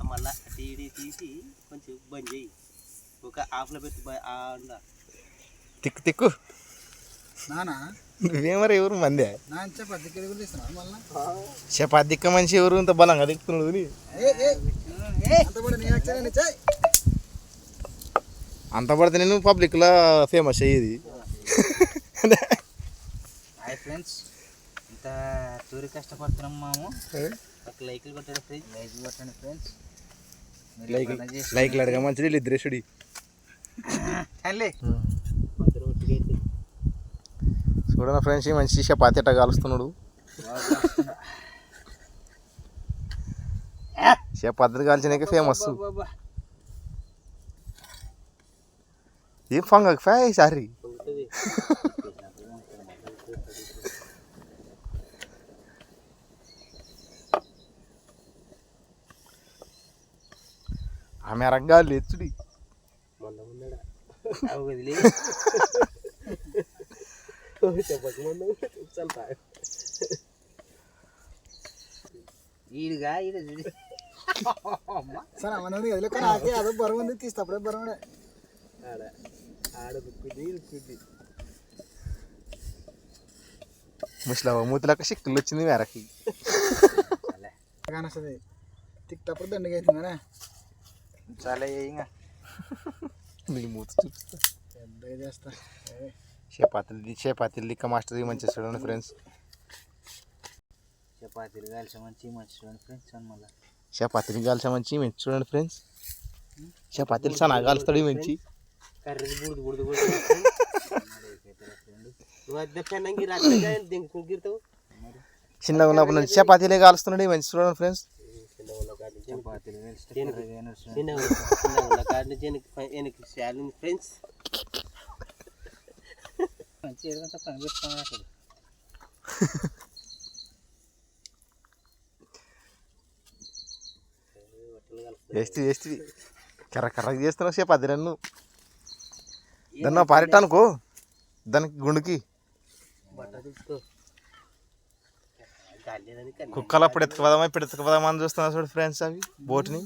మళ్ళా టీడీ తీసి కొంచెం బంద్ చేయి ఒక హాఫ్లో పెట్టి తిక్కు తిక్కు నానా నువ్వేమరా ఎవరు మందే నా చపాతి ఇస్తున్నాను మళ్ళీ చపాతి దిక్క మనిషి ఎవరు ఇంత బలంగా దిక్కుతున్నాడు అంత పడితే నేను పబ్లిక్లో ఫేమస్ అయ్యేది. హాయ్ ఫ్రెండ్స్, ఇంత తూరి కష్టపడుతున్నాం మాము. ఒక లైక్లు కొట్టండి ఫ్రెండ్స్, లైక్లు కొట్టండి ఫ్రెండ్స్. లైక్లు అడగా మంచిది ఇద్దరేషుడి చూడనా ఫ్రెండ్స్, మంచి చపాతి ఎట్ట కాలుస్తున్నాడు. చపాతి కాల్చినాక ఫేమస్. ఏం ఫంగ ఫాయ్ సారీ ఆమె రంగాలు ఎచ్చుడి ఈడుగా ఈడ సరే అమ్మని వదిలేక నాకే అదో బరువు ఉంది తీస్తే అప్పుడే బరువుడే ముసలావ మూతిలాక సిక్కులు వచ్చింది మేరకి కానొస్తుంది తిక్కేటప్పుడు దండగా అవుతుందనే చాలా ఇంకా నీకు మూత చూపిస్తా పెద్దగా చేస్తా. చపాతీలు దిక్క మాస్టర్ మంచిగా చూడండి ఫ్రెండ్స్. చపాతీలు కాల్చి మంచి చూడండి ఫ్రెండ్స్. మళ్ళీ చపాతీలు కాల్చా మంచి చూడండి ఫ్రెండ్స్. చపాతీలు సనా కాలుస్తాడు మంచి. కర్రీ బుడిది బుడిది దింకుతావు. చిన్నగా ఉన్నప్పుడు నుంచి చపాతీలే కాలుస్తున్నాడు మంచి చూడండి ఫ్రెండ్స్. ఫ్రెండ్స్ వేస్తే కర్ర కర్రగా చేస్తున్నావు చపాతీ నన్ను. దాన్ని పారెట్టు అనుకో దానికి గుండుకి కుక్కలు అప్పుడు ఎత్తుకుపోదామా ఇప్పుడు ఎత్తుకుపోదామా అని చూస్తున్నా చూడు ఫ్రెండ్స్ అవి బోట్ని.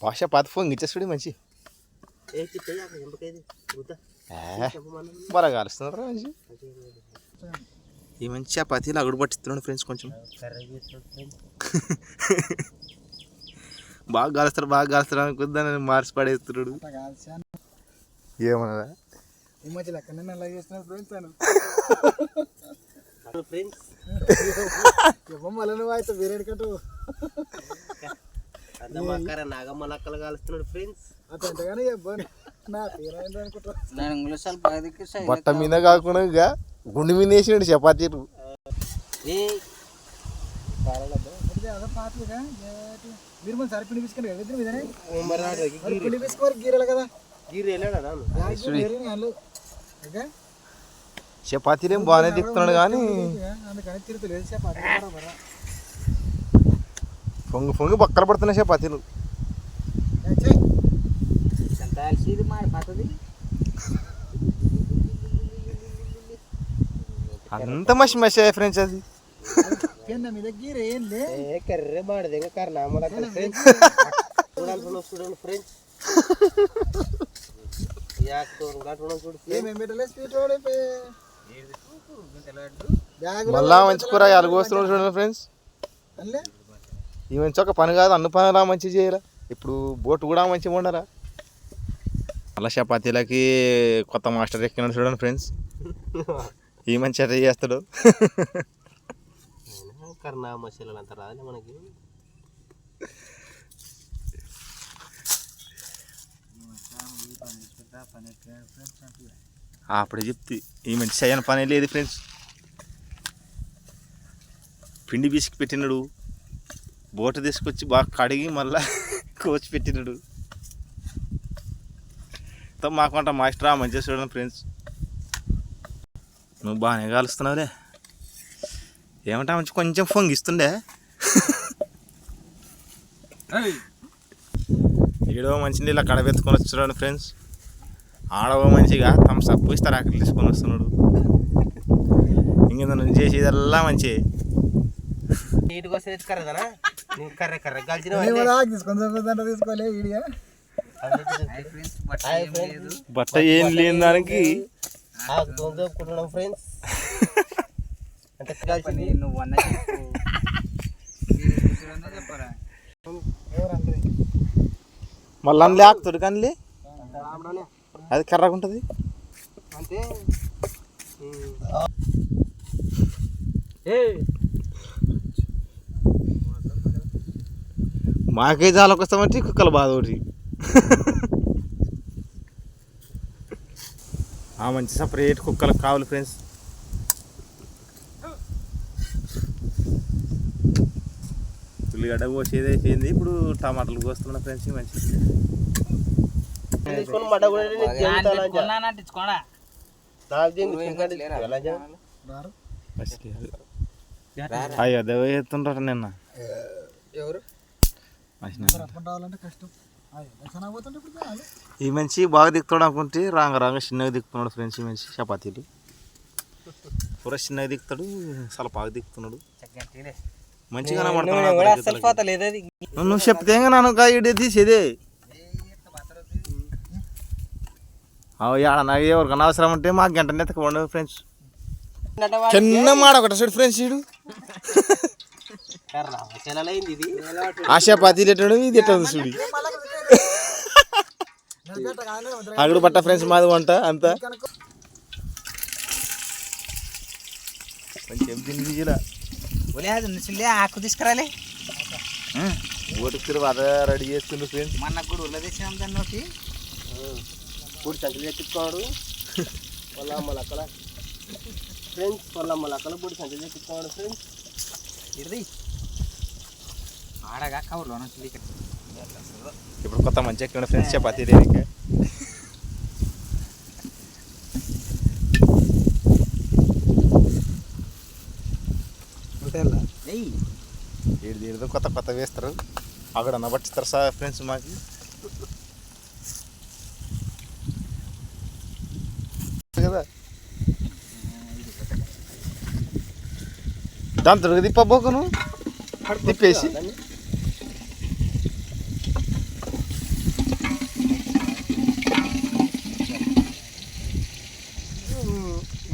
భాష పాత ఫోన్ ఇచ్చేస్తుడు మంచి బాగా కాలుస్తున్నారు మంచి. ఈ మంచి చపాతీలు అగుడు పట్టిస్తున్నాడు ఫ్రెండ్స్. కొంచెం బాగా కాలుస్తారు అనుకుంది దాన్ని మార్చి పడేస్తున్నాడు. ఏమన్నా ఈ మధ్య లెక్కనే అలా చేస్తున్నాడు ఫ్రెండ్స్. ఫ్రెండ్స్ మళ్ళీ నువ్వు అయితే వేరేడు కట్టు నాగమ్మ లక్కలు కాలుస్తున్నాడు ఫ్రెండ్స్. అతగానే నా పేరు అనుకుంటా బట్ట మీద కాకుండా గుండె మీద వేసినాడు చపాతీలు. మీరు మన సరిపిండి పిసుకొని పిండి పిసుకోవాలి గీరలు కదా చపాతీలు ఏం బాగానే దిక్కుతున్నాడు కానీ అందుకని తిరుగుతలేదు చపాతీ. పొంగి బక్కలు పడుతున్నాయి చపాతీలు. అంత మసి మసి ఫ్రెండ్స్ అది. మీద గీర ఏం కర్రే మాడదే చూడండి ఫ్రెండ్స్. మళ్ళా మంచి కూర అలుగు వస్తున్నాడు చూడండి ఫ్రెండ్స్. ఈ మంచి ఒక పని కాదు అన్ని పనులా మంచిగా చేయరా. ఇప్పుడు బోట్ కూడా మంచిగా ఉండరా. మళ్ళా చపాతీలకి కొత్త మాస్టర్ ఎక్కినాడు చూడండి ఫ్రెండ్స్. ఈ మంచి అట్లా చేస్తాడు. కర్ణా మసాలాలు అంత రాదు మనకి. అప్పుడే చెప్తే ఈ మంచి చేయని పని లేదు ఫ్రెండ్స్. పిండి పిసికి పెట్టినాడు, బోట తీసుకొచ్చి బాగా కడిగి మళ్ళా కోచి పెట్టినాడు. మాకంట మాస్టర్ మంచిగా చూడండి ఫ్రెండ్స్. నువ్వు బాగానే కాలుస్తున్నావులే. ఏమంటా మంచి కొంచెం పొంగిస్తుండే. ఏడో మంచి ఇలా కడబెత్తుకొని వచ్చాడు ఫ్రెండ్స్. ఆడవ మంచిగా తమ సప్పు ఇస్తారు అక్కడ తీసుకొని వస్తున్నాడు. ఇంకేందో నువ్వు చేసేదల్లా మంచి నీటికి వస్తే కర్రదనా కర్ర కర్ర కలిసిన తీసుకొని తీసుకోలే వీడియో బట్ట ఏం లేని దానికి ఫ్రెండ్స్ అంటే కలిసి నువ్వు అన్న చెప్పరా మళ్ళీ అందులో ఆకుతాడు కానీ అది కర్రగా ఉంటుంది అంతే మాకే జాలకు వస్తామంటే కుక్కల బాధ ఒకటి మంచి సపరేట్ కుక్కలకు కావాలి ఫ్రెండ్స్. ఉల్లిగడ్డ కోసేది అయిపోయింది, ఇప్పుడు టమాటాలు కోస్తున్నా ఫ్రెండ్స్. మంచి అయ్యో అదే ఎత్తుంటారు నిన్న. ఈ మంచి బాగా దిక్కుతాడు అనుకుంటే రాంగ రాంగ చిన్నగా దిక్కుతున్నాడు ఫ్రెండ్స్. ఈ మంచి చపాతీలు పూర చిన్నగా దిక్కుతాడు, చాలా బాగా దిక్కుతున్నాడు, మంచిగా కనబడుతున్నాడు. నువ్వు చెప్తే నన్ను ఇడే తీసేదే నాకు ఎవరికన్నా అవసరం ఉంటే మాకు గంట నెత్తకపోండి ఫ్రెండ్స్. చిన్న మాట ఒకటి చూడు ఫ్రెండ్స్, చూడు ఆ చపాతీలు ఎట్టాడు ఇది ఎట్టదు చూడు. అక్కడ పట్ట ఫ్రెండ్స్ మాది వంట అంతా కొంచెం తిని ఆకు తీసుకురాలే ఓటుకు అదే రెడీ చేస్తుండ్రు ఫ్రెండ్స్. మన కూడా ఉల్ల తెచ్చినాం దాన్ని కూడి సంచులు ఎక్కించుకోడు పొల్ల మొలకల ఫ్రెండ్స్, పొల్ల మొలకల కూడి సంచులు ఎక్కించుకోడు ఫ్రెండ్స్. ఇది ఆడగా కవర్లో ఇప్పుడు కొత్త మంచి ఎక్కడ ఫ్రెండ్స్ చపాతీ రేక ఏదో కొత్త కొత్త వేస్తారు అక్కడ నబట్టిస్తారు సార్ ఫ్రెండ్స్. మాకు కదా దాని తిరుగు తిప్పబోకను తిప్పేసి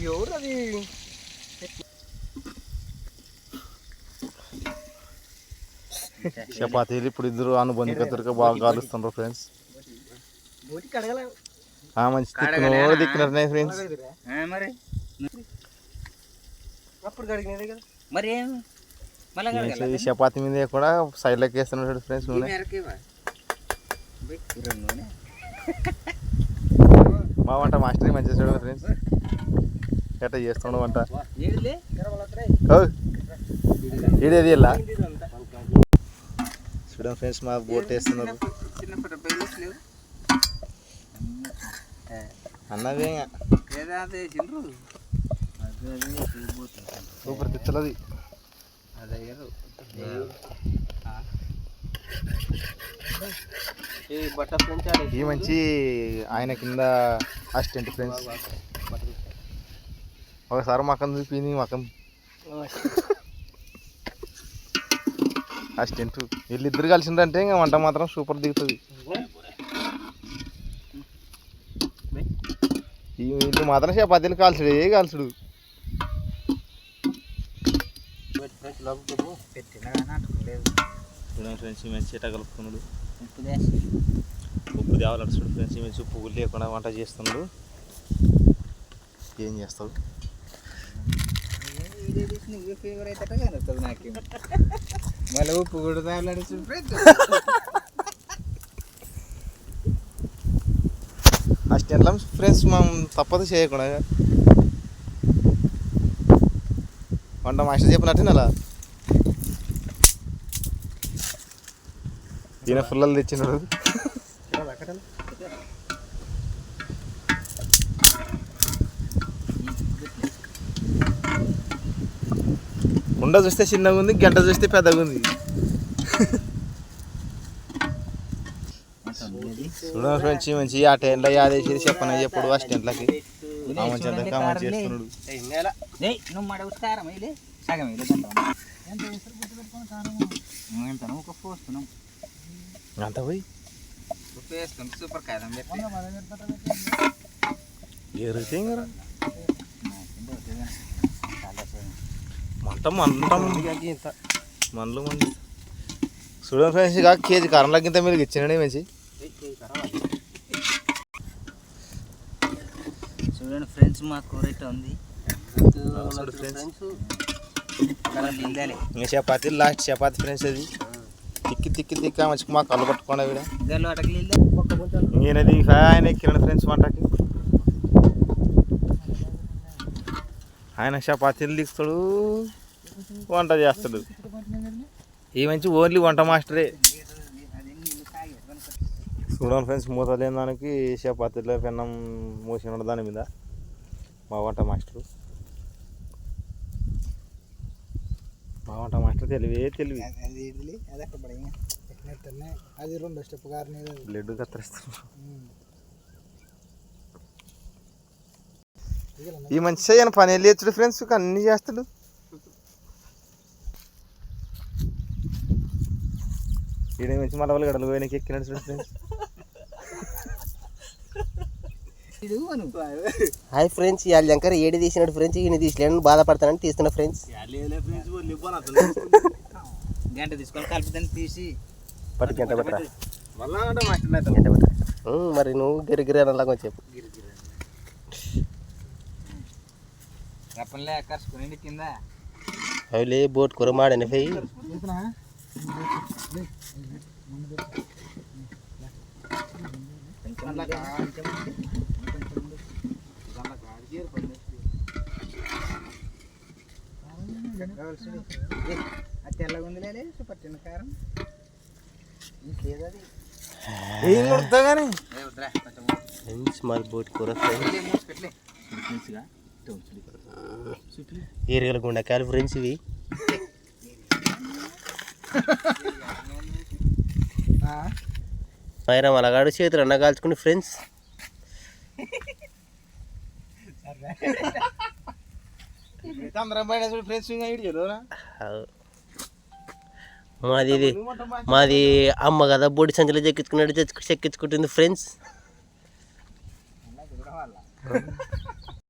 ఎవరు అది చపాతీలు ఇప్పుడు ఇద్దరు అనుబంధికతుడిగా బాగా కాలుస్తుండ్రు ఫ్రెండ్స్. మంచి తిక్కున దిక్కున్నారు ఫ్రెండ్స్. ఈ చపాతీ మీద కూడా సైడ్లోకి వేస్తున్నాడు ఫ్రెండ్స్. నూనె మా వంట మాస్టర్ మంచిగా చూడండి ఫ్రెండ్స్, ఎట్లా చేస్తున్నాడు వంట. ఇదేది ఇలా చూడండి ఫ్రెండ్స్, మా బోట్ వేస్తున్నారు అన్నదే సూపర్ తిచ్చలది. ఈ మంచి ఆయన కింద అసిస్టెంట్ ఫ్రెండ్స్. ఒకసారి మకం చూపింది, మకం అసిస్టెంట్ వీళ్ళిద్దరు కలిసిందంటే ఇంకా వంట మాత్రం సూపర్ దిగుతుంది. వీళ్ళు మాత్రం చపాతీలు కాల్చుడు కాల్చుడు. చూడండి ఫ్రెండ్స్, మంచి ఎట్లా కలుపుతున్నాడు. ఉప్పు తేవాలి చూడు ఫ్రెండ్స్. మంచి ఉప్పు లేకుండా వంట చేస్తున్నాడు. ఏం చేస్తావు మళ్ళీ ఉప్పు కూడా తేలాడు అసిస్టెంట్ల ఫ్రెండ్స్. మనం తప్పదు చేయకుండా వంట మాస్టర్ చెప్పినట్టు అలా ఈయన ఫుల్లలు తెచ్చినాడు. ఉండ చూస్తే చిన్నగా ఉంది, గంట చూస్తే పెద్దగా ఉంది. చూడండి ఫ్రెండ్స్, మంచి ఆ టైంలో యాదేసేది చెప్పను ఎప్పుడు అసిస్టెంట్లకి చేస్తున్నాడు. నువ్వు మడ ఉత్కారం వేయలే సగం వేయలేదు ఎంత వేస్తారు గుర్తు పెట్టుకుని కారం ఎంత ఒక పోస్తున్నాం అంత పోయి ఉప్పు వేస్తుంది సూపర్ కారం మనలు మంది చూడండి ఫ్రెండ్స్, ఇక కేజీ కారం లగ్గింత మీరు ఇచ్చినండి మంచి. చూడండి ఫ్రెండ్స్, మా కూర అయితే ఉంది. ఇంకా చపాతీ లాస్ట్ చపాతీ ఫ్రెండ్స్, అది తిక్కి తిక్కి తిక్క మంచిగా మా కళ్ళు పట్టుకోండి వీడ. ఈయనది ఆయన ఎక్కిరండి ఫ్రెండ్స్ వంటకి. ఆయన చపాతీలు తీస్తాడు, వంట చేస్తాడు. ఈ మంచి ఓన్లీ వంట మాస్టరే. చూడండి ఫ్రెండ్స్, మూత లేని దానికి చపాతీలో పెన్నం మూసిన దాని మీద మా వంట మాస్టరు. మా వంట మాస్టర్ తెలివి అది 2 స్టెప్ గారిని బ్లడ్ కత్తిరిస్తున్నాడు. ఈ మంచి ఆయన పని వెళ్ళి ఫ్రెండ్స్, అన్నీ చేస్తాడు. ఈడ మంచి మన వాళ్ళు గడలు పోయినాకి ఎక్కినాడు చూడు ఫ్రెండ్స్. హాయ్ ఫ్రెండ్స్, ఇవాళ శంకర్ ఏడి తీసినాడు ఫ్రెండ్స్. ఈయన తీసలేను బాధపడతానని తీస్తున్నా ఫ్రెండ్స్. గంట తీసుకొని కలుపుతాను తీసి పట్టు గంట పట్టరా. మాస్టర్ మరి నువ్వు గిరిగిరి అనలాగా చెప్పు. రప్పలే కరుచుకుని కింద అవిలే బోట్ కూర మాడని పోయి తెల్లగా ఉంది పట్టిన కారం ఇంకేదది ఏం కొడుతా కానీ స్మాల్ బోట్ కూర ఏరియల గుండెకాయలు ఫ్రెండ్స్ ఇవి. మైరా మలగాడు చేతులు అన్న కాల్చుకుని ఫ్రెండ్స్. మాది ఇది మాది అమ్మ కదా బొడి సంచులు చెక్కించుకున్నట్టు చెక్కించుకుంటుంది ఫ్రెండ్స్.